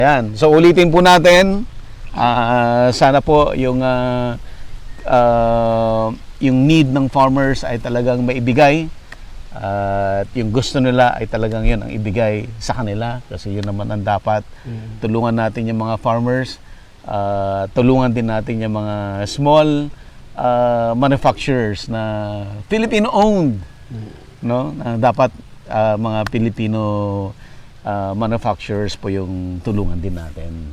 Ayan. So ulitin po natin. Sana po yung need ng farmers ay talagang maibigay. At yung gusto nila ay talagang yun ang ibigay sa kanila. Kasi yun naman ang dapat. Tulungan natin yung mga farmers. Tulungan din natin yung mga small manufacturers na Filipino-owned. No? Na dapat mga Filipino manufacturers po yung tulungan din natin.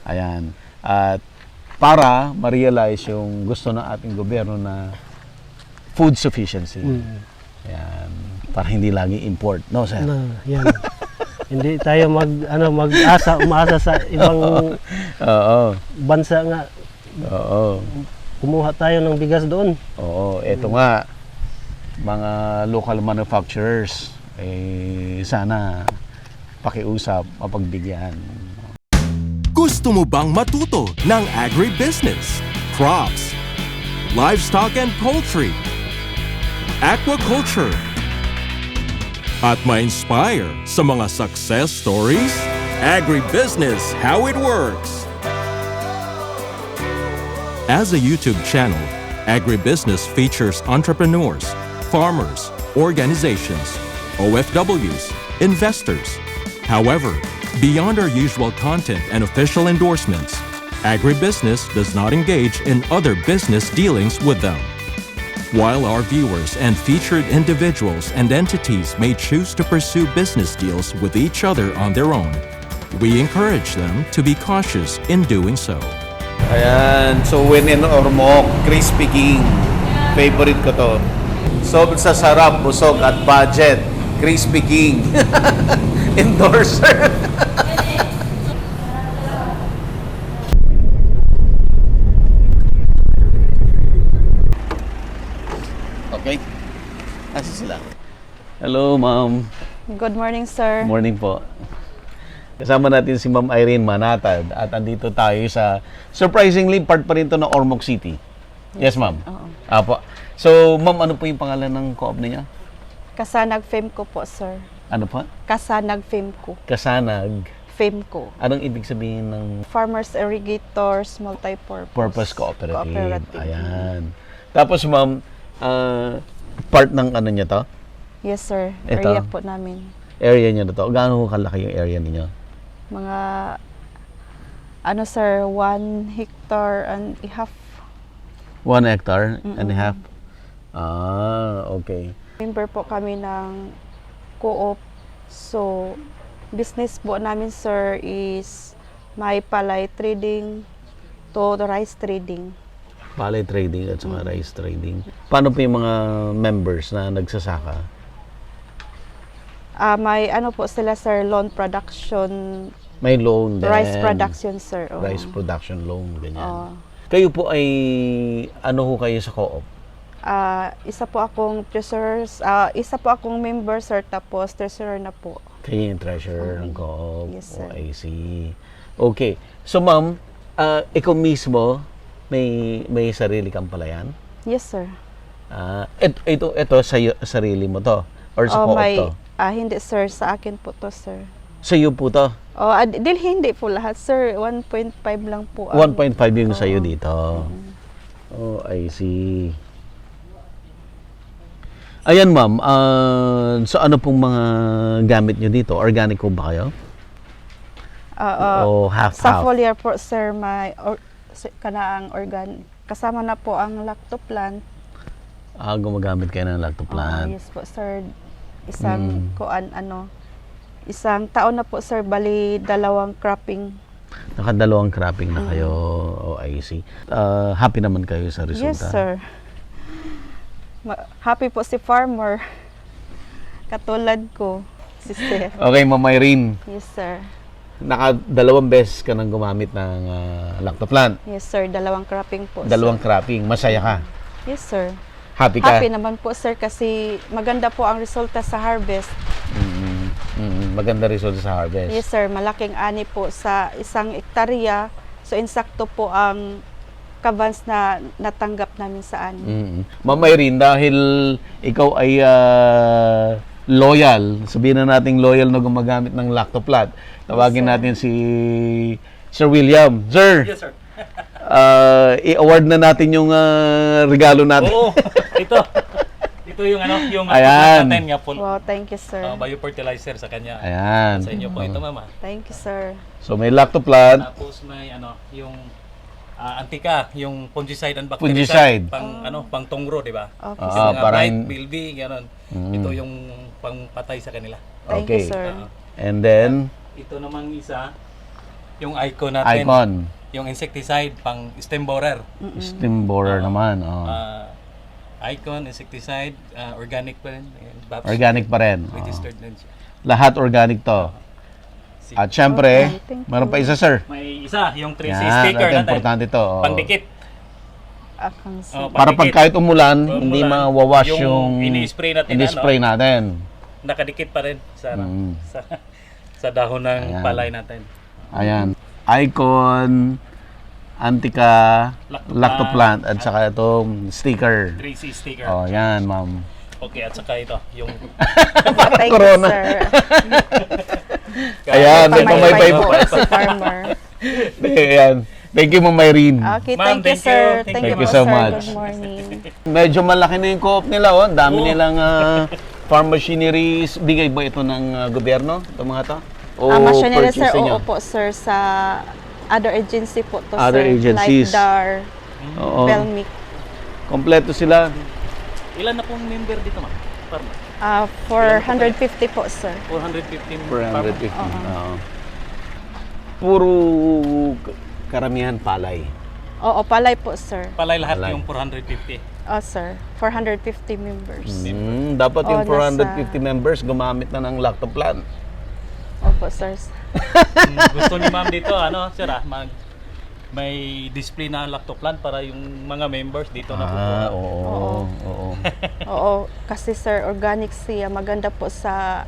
Ayan. At para ma-realize yung gusto ng ating gobyerno na food sufficiency. Ayan. Para hindi lagi import. No, sir? Yan. Hindi tayo umaasa sa ibang bansa nga. Oo. Kumuha tayo ng bigas doon. Oo. Ito nga, mga local manufacturers, sana pakiusap, mapagbigyan. Gusto mo bang matuto ng agribusiness, crops, livestock and poultry, aquaculture, at ma-inspire sa mga success stories? Agribusiness, how it works! As a YouTube channel, Agribusiness features entrepreneurs, farmers, organizations, OFWs, investors. However, beyond our usual content and official endorsements, Agribusiness does not engage in other business dealings with them. While our viewers and featured individuals and entities may choose to pursue business deals with each other on their own, we encourage them to be cautious in doing so. Ayan. So, when in Ormoc, Crispy King. Favorite ko to. So, sa sarap, busog at budget. Crispy King. Endorser. Okay. Asa sila? Hello, ma'am. Good morning, sir. Morning po. Kasama natin si Ma'am Irene Manatad at andito tayo sa, surprisingly, part pa rin to ng Ormoc City. Yes, ma'am? Oo. Apo. So, ma'am, ano po yung pangalan ng co-op niya? Kasanag Femco po, sir. Ano po? Kasanag Femco. Kasanag. Femco. Anong ibig sabihin ng Farmers Irrigators Multipurpose Purpose Cooperative? Cooperative. Ayan. Tapos, ma'am, part ng ano niya to? Yes, sir. Ito? Area po namin. Area niya na to? Gaano kalaki yung area ninyo? Mga, sir, 1 hectare and a half. 1 hectare and a half? Okay. Member po kami ng co-op. So, business po namin, sir, is may palay trading to the rice trading. Palay trading at saka rice trading. Paano po yung mga members na nagsasaka? May po sila, sir, loan production, May loan din. rice production, sir. Oo. Rice production loan, ganyan. Oo. Kayo po ay, ano ho kayo sa co-op? Isa po akong treasurers, isa po akong member, sir, tapos treasurer na po. Kayo yung treasurer ng co-op? Yes, sir. I see. Okay. So, ma'am, ikaw mismo, may sarili kang palayan? Yes, sir. Ito sarili mo to? Or sa co-op to? Hindi, sir, sa akin po to, sir. Sa iyo po to? Hindi po lahat, sir. 1.5 lang po. 1.5 yung sa'yo dito. Oh, I see. Ayan, ma'am. So, ano pong mga gamit nyo dito? Organic po ba kayo? O half-half? Sa foliar po, sir, may kanaang organic. Kasama na po ang lactoplant. Gumagamit kayo ng lactoplant. Yes po, sir. Isang taon na po, sir, bali 2 cropping. Nakadalawang cropping na kayo. Oh, I see. Happy naman kayo sa resulta? Yes, sir. Happy po si farmer. Katulad ko, si sir. Okay, Ma'am Irene. Yes, sir. Nakadalawang beses ka nang gumamit ng lactoplant. Yes, sir. 2 cropping po, Dalawang sir. cropping. Masaya ka? Yes, sir. Happy ka? Happy naman po, sir, kasi maganda po ang resulta sa harvest. Maganda result sa harvest. Yes, sir. Malaking ani po sa 1 hektarya. So, insakto po ang kavans na natanggap namin sa ani. Ma'am Irene, dahil ikaw ay loyal, sabihin na nating loyal na gumagamit ng Lactoplat. Tawagin natin si Sir William. Sir, Yes, sir. i-award na natin yung regalo natin. Oo, ito. Ito yung yung Ayan. natin nga full Wow, thank you, sir. biofertilizer sa kanya. Ayan. Sa inyo po ito, mama. Thank you, sir. So may Lactoplat, Tapos may yung antika, yung fungicide and Fungicide. bactericide, pang tungro, di ba? Okay, Ah, sir. Mga parang- blight, milby, gano'n. Ito yung pangpatay sa kanila. Thank Okay. you, sir. and then Ito namang isa, yung icon natin. Icon, Yung insecticide, pang stem borer. steam borer naman. Oh. Icon, insecticide, organic pa rin. Ayan, BAPS, Organic pa rin. Oh. registered din siya. Lahat organic to. At syempre, Okay, thank you. meron pa isa, sir. May isa, yung 3C Yan, sticker natin, natin. importante to. Oh. Pandikit. Akang sir. Oh, Para pag pandikit. kahit umulan, hindi Umulan, mawawash yung yung ini-spray natin, ini-spray natin. Nakadikit pa rin sa, Mm. sa dahon ng Ayan. palay natin. Ayan. Icon, Antica, Lactoplant, at saka itong sticker. 3C sticker. Oh, yan, ma'am. Okay, at saka ito, yung Thank Corona. you, sir. Ayan, may Pamaypay pamaypay po po. si farmer. Ayan. Thank you, Ma'am Irene. Okay, Ma'am, thank you, thank sir. you. Thank Thank you you po, so sir. much. Good morning. Medyo malaki na yung co-op nila, oh. Ang dami Oo. nilang farm machineries. Bigay ba ito ng gobyerno, itong mga to? O Machinery, sir. purchase niyo? Oo po, sir. Sa other agency po to, Other sir. agencies. Like DAR, Oo. Belmic. Kompleto sila. ilan na pong member dito, ma'am? Farmer? 450 po, sir. 450 450. farmer. Oo. Puro karamihan palay. Oo, palay po, sir. Palay lahat Palay. yung 450. Oh, sir. 450 members. Dapat yung Oo, 450 members gumamit na ng Lactoplant. Opo, sir. Gusto ni ma'am dito, sir, may display na lactoplant para yung mga members dito na po. Oo. Oo. Oo, kasi, sir, organic siya. Maganda po sa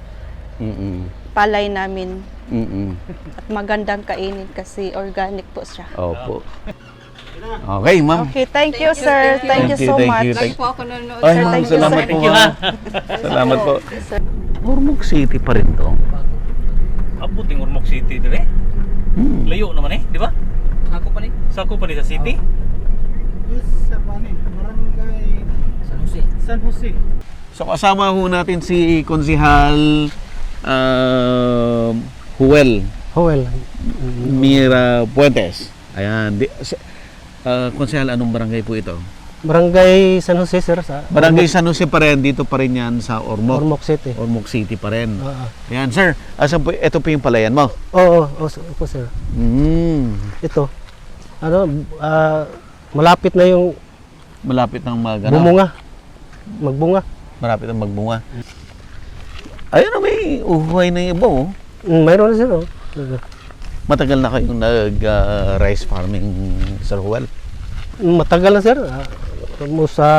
Mm-mm. palay namin. Mm-mm. At magandang kainin kasi organic po siya. Opo. Okay, ma'am. Okay, thank you, sir. Thank you so much. Thank po ako nanonood. Ay, Sir, ma'am, thank you, salamat sir. po. Thank you, ha. ha. Salamat po. Sir. Ormoc City pa rin to. Abuting Ormoc City dire. Layo naman di ba? Ako pa rin. Sako pa rin sa city. San Jose. So kasama ho natin si Konsihal Huel Howell. Mira Puentes. Ayan. Konsihal, anong barangay po ito? Barangay San Jose, sir. Sa Barangay San Jose pa rin. Dito pa rin yan sa Ormoc. Ormoc City. Ormoc City pa rin. Oo. Ayan, sir. Asan po? Ito po yung palayan mo. Oo, opo, sir. Ito. Malapit na yung Malapit ng bumunga. Magbunga. Malapit ng magbunga. Ayun na, may uhuay na yung iba, oh. Mayroon na, sir. Oh. Matagal na kayong nag-rice farming, Sir Huel? Matagal na, sir. Almost sa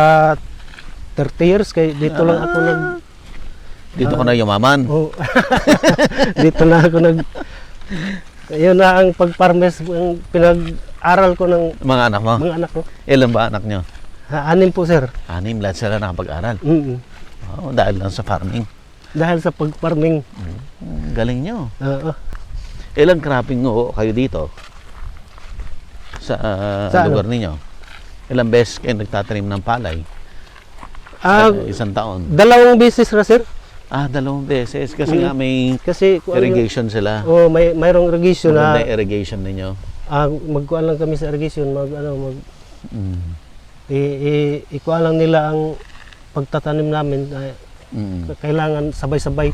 30 years. Kaya dito lang ako nag... Dito ko na yumaman. Oh. Dito na ako nag... Yun na ang pag-farmers, ang pinag-aral ko ng Mga anak mo? mga anak ko. Ilan ba anak nyo? 6 po, sir. 6, lahat sila nakapag-aral. Oh, dahil lang sa farming. Dahil sa pag-farming. Galing nyo. Oo. Ilang cropping nyo kayo dito? Sa, Sa lugar ninyo? Ilang beses kayo nagtatanim ng palay? Ah, Sa isang taon? 2 beses na, sir. 2 beses. Kasi nga may Kasi kung ano- irrigation sila. Oh, mayroong irrigation Maganda na yung irrigation ninyo. magkuhan lang kami sa irrigation, mag Mm. ikuha lang nila ang pagtatanim namin. Mm. Kailangan sabay-sabay.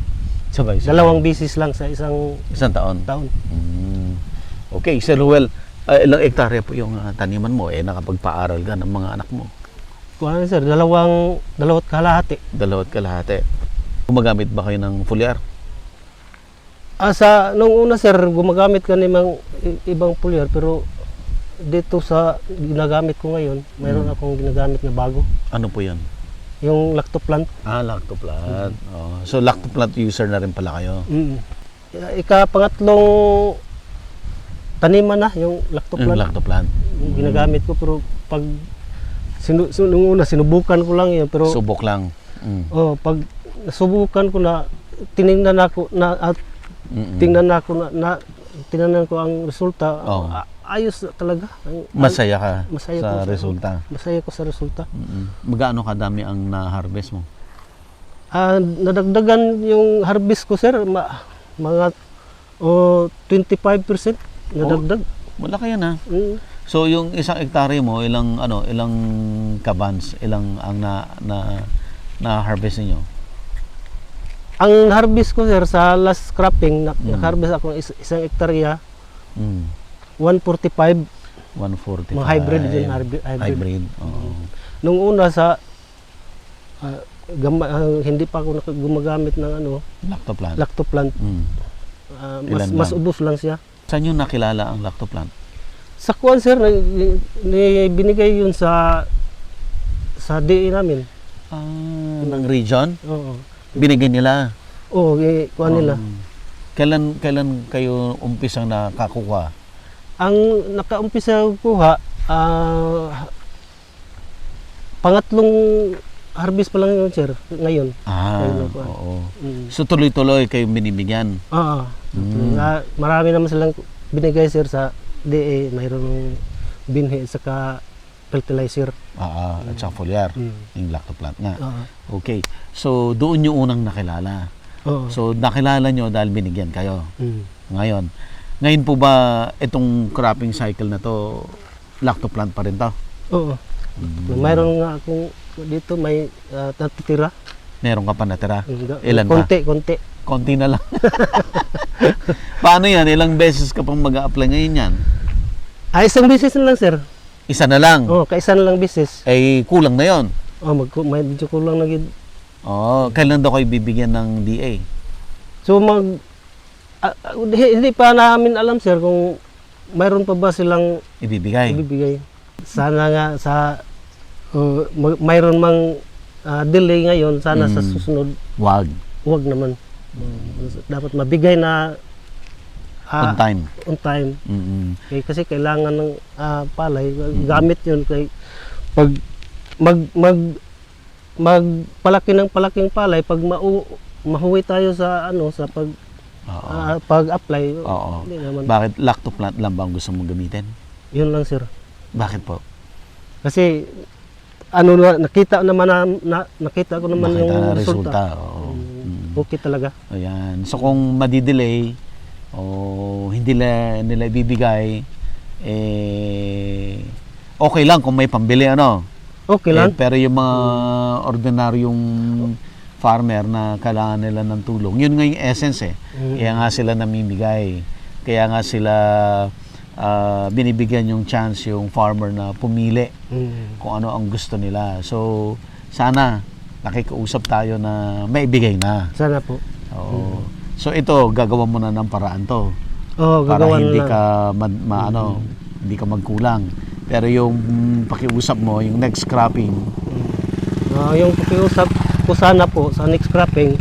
Sabay. 2 beses lang sa isang Isang taon. taon. Mm. Okay, Sir Ruel, ilang ektarya po yung taniman mo? Nakapagpaaral ka ng mga anak mo. Kuha na, sir, dalawat kalahati. 2 kalahati. Gumagamit ba kayo ng foliar? Nung una, sir, gumagamit ka ng ibang foliar, pero dito sa ginagamit ko ngayon, mayroon akong ginagamit na bago. Ano po yan? Yung lactoplant. Lactoplant. Oh, so lactoplant user na rin pala kayo. Pangatlong taniman na yung Yung lactoplant. lactoplant. Yung ginagamit ko, pero pag nung una sinubukan ko lang yun, pero Subok lang. Mm. pag nasubukan ko na tiningnan ako tiningnan ko ang resulta. Oo. Ayos talaga. Masaya ka Masaya sa ko resulta. Masaya ko sa resulta. Magaano kadami ang na-harvest mo? Nadagdagan yung harvest ko, sir, mga 25% nadagdag. Malaki yan ha. Mm. So yung isang hektarya mo, ilang kabans, ilang ang na harvest niyo? Ang harvest ko, sir, sa last cropping, nag-harvest ako ng isang hektarya, 145. 145. Mga hybrid yun, hybrid. Oo. Nung una sa hindi pa ako gumagamit ng Lactoplant. lactoplant. Ilan Mas lang? ubos lang siya. Saan yun nakilala ang lactoplant? Sa kuwan, sir, binigay yun sa DE namin. Ng region? Oo. Binigyan nila. Oo, kuwan nila. Kailan kayo umpisang nakakuha? Ang nakaumpisa kuha, pangatlong harvest pa lang yun, sir, ngayon. Ayun ako. Oo. Mm. So tuloy-tuloy kayo binibigyan. Oo. Marami naman silang binigay, sir, sa DE. Mayroong binhi saka fertilizer. At saka foliar. Yung lactoplant nga. Oo. Okay. So doon yung unang nakilala. Oo. So nakilala nyo dahil binigyan kayo. Mm. Ngayon po ba itong cropping cycle na to, lactoplant pa rin to? Oo. Mayroon nga akong dito may natitira. Meron ka pa natira? Ilan ba? Konti. Konti na lang. Paano yan? Ilang beses ka pang mag-a-apply ngayon yan? Isang beses na lang, sir. Isa na lang? Oo, kaisa na lang beses. Eh, kulang na yon. May medyo kulang na gid. Kailan daw kayo bibigyan ng DA? So hindi pa namin alam, sir, kung mayroon pa ba silang Ibibigay? ibibigay. Sana nga mayroon mang delay ngayon, sana sa susunod Wag. wag naman. Dapat mabigay na On time. On time. Kasi kailangan ng palay, gamit 'yun kay pag magpalaki ng palaking palay pag mahuwi tayo sa sa pag-apply. Oo. Hindi naman. Bakit lactoplant lang ba ang gusto mong gamitin? Yun lang, sir. Bakit po? Kasi nakita ko naman yung na resulta. Oo. Okay talaga. Ayan. So kung madidelay o hindi nila ibibigay, okay lang kung may pambili Okay lang. pero yung mga ordinaryong farmer na kailangan nila ng tulong, yun nga yung essence Kaya nga sila namimigay. Kaya nga sila binibigyan yung chance yung farmer na pumili kung ano ang gusto nila. So sana nakikiusap tayo na maibigay na. Sana po. Oo. So ito gagawa mo na ng paraan to. Para gagawa hindi na lang. ka hindi ka magkulang. Pero yung pakiusap mo, yung next cropping, Yung pakiusap ko sana po sa next cropping,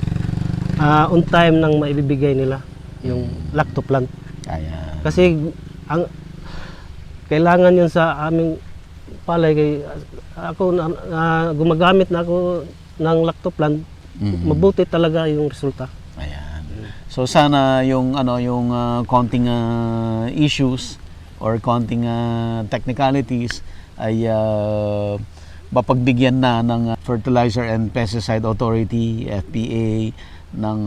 on time nang maibibigay nila yung lactoplant. ayan. Kasi ang kailangan yun sa aming palay kay ako gumagamit na ako ng lactoplant. Mabuti talaga yung resulta. Ayan. So sana yung yung konting issues or konting technicalities ay mapagbigyan na ng Fertilizer and Pesticide Authority, FPA, ng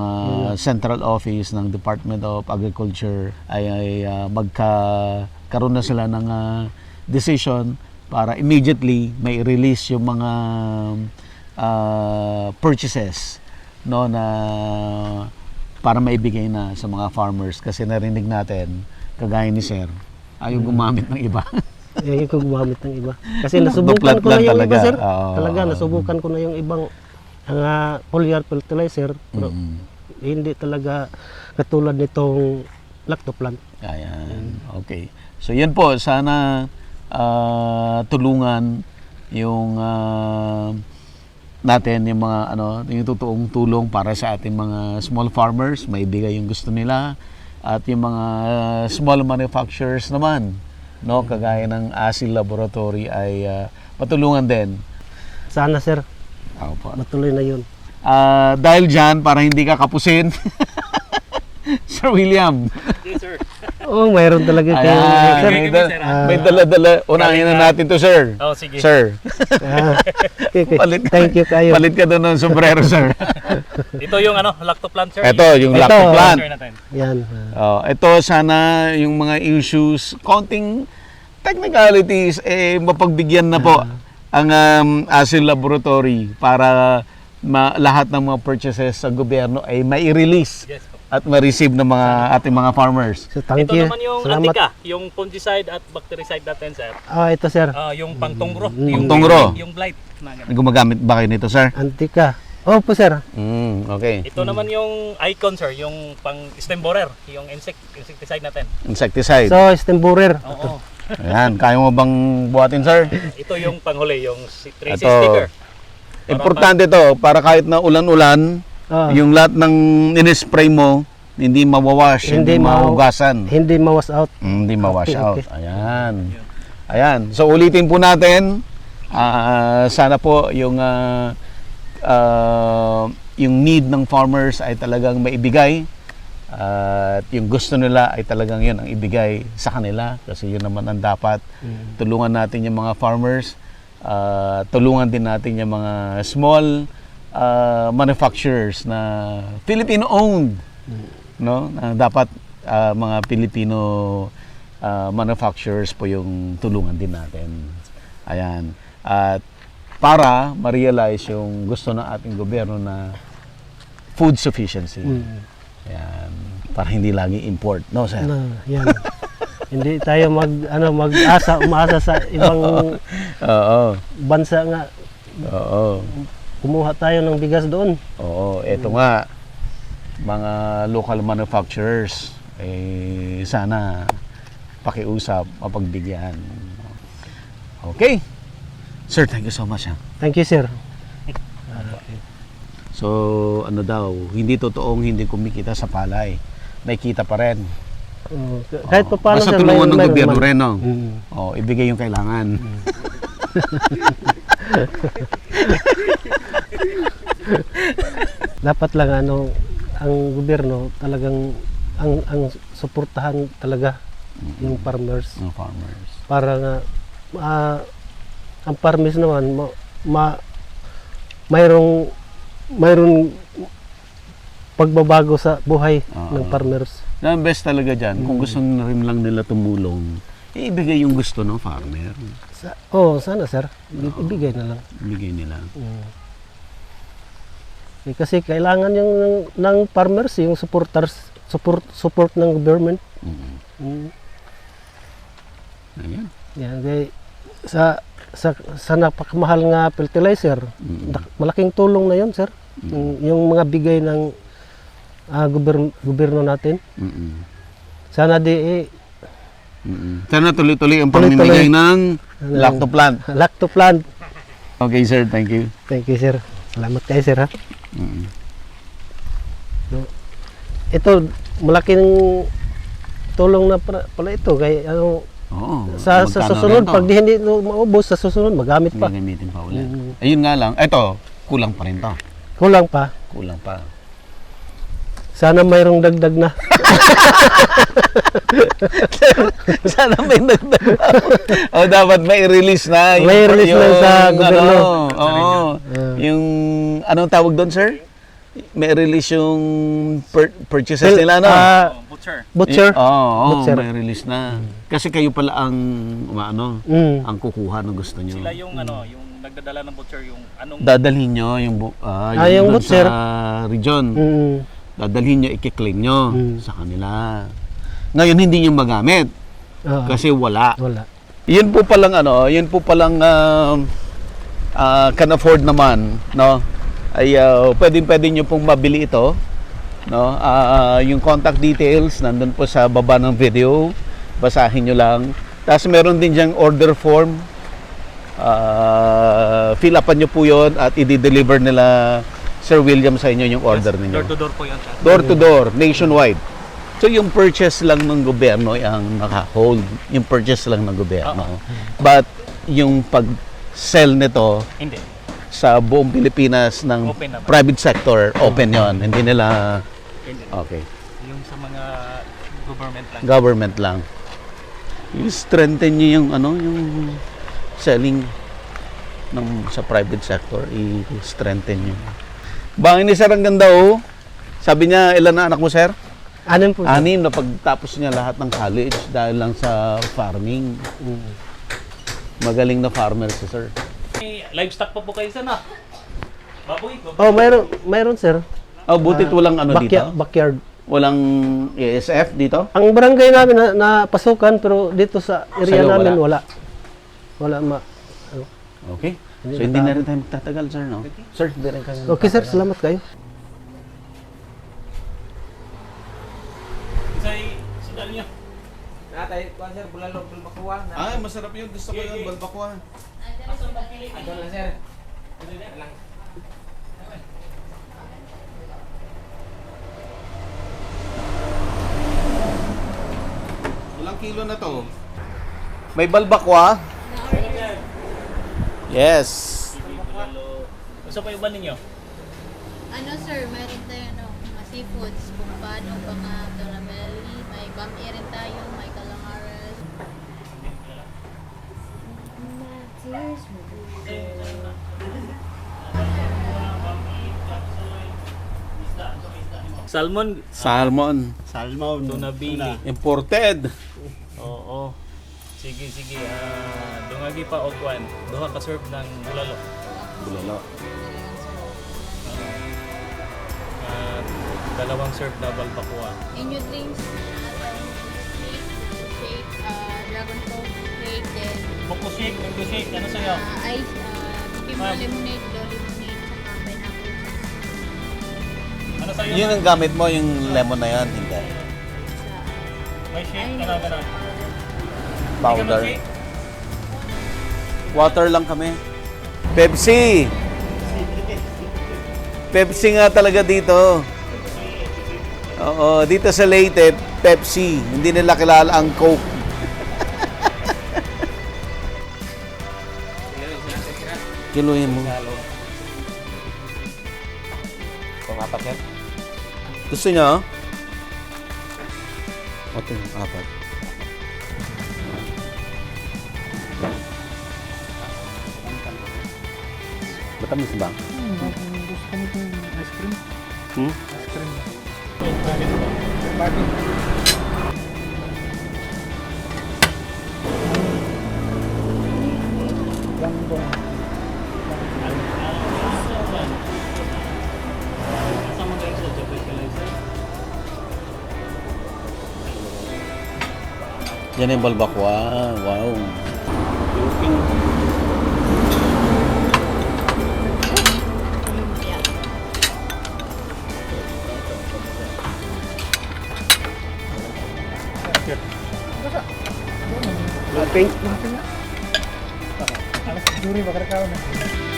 Central Office ng Department of Agriculture ay magkaroon na sila ng decision para immediately may release yung mga purchases na para maibigay na sa mga farmers kasi narinig natin kagaya ni Sir ayaw gumamit ng iba. Yung gumamit ng iba. Kasi nasubukan ko na yung talaga. iba, sir. Oo. Talaga, nasubukan ko na yung ibang foliar fertilizer. Pero hindi talaga katulad nitong lactoplant. Ayan. Okay. So yan po, sana tulungan yung natin yung mga yung totoong tulong para sa ating mga small farmers, maibigay yung gusto nila at yung mga small manufacturers naman, kagaya ng ASIL Laboratory ay matulungan din. Sana, sir, Opo. matuloy na yun. Dahil dyan, para hindi ka kapusin, Sir William. Yes, sir. Oo, mayroon talaga kayo, Ayan, sir. may dala-dala. Unahin na natin to, sir. Oh, sige. Sir, Okay. Palit. Thank you kayo. palit ka doon ng sombrero, sir. Ito yung lacto plant, sir. Ito, yung Ito. lacto plant. Sir natin. Yan. Ito, sana yung mga issues, konting technicalities, mapagbigyan na po ang ASIL Laboratory para lahat ng mga purchases sa gobyerno ay mai-release Yes po. at ma-receive ng mga ating mga farmers. So, thank Ito you. naman yung Salamat. antika, yung fungicide at bactericide natin, sir. Ito, sir. Yung pangtungro. Pangtungro. Yung blight. Na ganun. Gumagamit ba kayo nito, sir? Antika. Po, sir. Okay. Ito naman yung icon, sir, yung pang stem borer, yung insecticide natin. Insecticide. So, stemburer. Oo. Ayan, kaya mo bang buhatin, sir? Ito yung panghuli, yung 3C Ito. sticker. Importante to para kahit na ulan-ulan, yung lahat ng in-spray mo, hindi mawawash, hindi mahugasan. Hindi mawas out. Hindi mawash Okay, out. okay. Ayan. Ayan. So ulitin po natin. Sana po yung need ng farmers ay talagang maibigay. At yung gusto nila ay talagang yun ang ibigay sa kanila. Kasi yun naman ang dapat. Tulungan natin yung mga farmers. Tulungan din natin yung mga small manufacturers na Filipino-owned. No? Na dapat mga Filipino manufacturers po yung tulungan din natin. Ayan. At para ma-realize yung gusto ng ating gobyerno na food sufficiency. Ayan. Para hindi lagi import. No, sir? Yan. Hindi tayo umaasa sa ibang Oo. bansa nga. Oo. Kumuha tayo ng bigas doon. Oo. Ito nga, mga local manufacturers, sana pakiusap, mapagbigyan. Okay. Sir, thank you so much. Thank you, sir. So, ano daw, hindi totoong hindi kumikita sa palay. Nakikita pa rin. Kahit pa paano, Basta sir, tulungan ng mayroon gobyerno naman. rin, no? Ibigay yung kailangan. Dapat lang ang gobyerno talagang ang suportahan talaga yung farmers Ng farmers. para nga ang farmers naman mayroong pagbabago sa buhay ng farmers. Ang best talaga dyan, kung gusto na rin lang nila tumulong, ibigay yung gusto ng farmer. Sana sir, ibigay na lang. Ibigay nila. Kasi kailangan yung ng farmers yung support ng government. Ayan. Yan, kaya sa napakamahal nga fertilizer, malaking tulong na yun, sir. Yung mga bigay ng gobyerno natin. Sana Sana tuloy-tuloy ang Tuloy-tuloy. pamimigay ng lacto plant. lacto plant. Okay, sir. Thank you. Thank you, sir. Salamat kayo, sir, ha. Ito, malaking tulong na pala ito. Kaya Oo. sa Magkano susunod, rin to? pag hindi maubos, sa susunod, magamit pa. Gagamitin pa ulit. Ayun nga lang. Ito, kulang pa rin to. Kulang pa. Kulang pa. Sana mayroong dagdag na. Sana may nagdag. Dapat may release na. May release na sa gobyerno. Yung, anong tawag doon, sir? May release yung purchases nila, no? Butcher. Butcher. Oo, may release na. Kasi kayo pala ang, ang kukuha ng gusto nyo. Sila yung yung nagdadala ng butcher, yung anong Dadalhin nyo yung, yung doon butcher. sa region. Dadalhin nyo, i-claim nyo sa kanila. Ngayon, hindi nyo magamit. Kasi wala. Yun po palang can afford naman, no? Ay pwede nyo pong mabili ito, no? Yung contact details nandun po sa baba ng video. Basahin nyo lang. Tapos meron din diyang order form. Fill upan nyo po yun at i-deliver nila Sir William sa inyo yung order ninyo. door to door po yan, sir. Door to door, nationwide. So yung purchase lang ng gobyerno ang naka-hold. Yung purchase lang ng gobyerno. But yung pag-sell nito, Hindi. sa buong Pilipinas ng Open naman. private sector, open yon. Hindi nila, okay, Yung sa mga government lang. government lang. I-strengthen nyo yung, yung selling sa private sector. I-strengthen nyo. Bangin ni sir, ang ganda oh. Sabi niya, ilan na anak mo sir? Anim po, sir. 6 na pagtapos niya lahat ng college dahil lang sa farming. Magaling na farmer si sir. May livestock pa po kayo sa na? Baboy? Oh, mayroon sir. Oh, butit walang ano dito? Backyard. Walang ESF dito? Ang barangay namin na pasukan pero dito sa area Sa'yo, namin wala. Wala Okay. So hindi na rin tayo magtatagal sir, no? Sir, hindi rin kami Okay sir, salamat kayo. Sa niyo. Natay, kuan sir, bulalog bulbakuwa. Ah, masarap yun. Gusto ko yun, balbakwa. Adon lang sir. Lang. Ilang kilo na to? May balbakwa? Yes. Gusto pa iba ninyo? Ano sir, meron tayo mga seafoods, kung paano, mga calamari, may bami rin tayo, may calamares. Salmon. Salmon. Tuna bili. Imported. Oo. Sige. Dungagi pa og kwan. Duha ka serve ng bulalo. Bulalo. At dalawang serve na balbakwa. Inyo drinks, shake, dragon fruit shake, then Buko shake, mango shake, ano sa'yo? ice, kimba lemonade, do lemonade, saka pineapple juice. Ano sa'yo? Yun ang gamit mo, yung lemon na yan, hindi. May shake, gano'n. Powder. Water lang kami. Pepsi! Pepsi nga talaga dito. Oo, dito sa Leyte, Pepsi. Hindi nila kilala ang Coke. Kiluhin mo. Pangapat sir. Gusto niya? Ito yung 4. Matamis ba? Hmm? Yan yung balbakwa. Wow.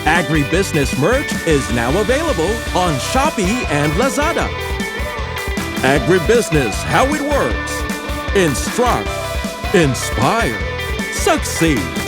Agribusiness merch is now available on Shopee and Lazada. Agribusiness, how it works. Instruct, inspire, succeed.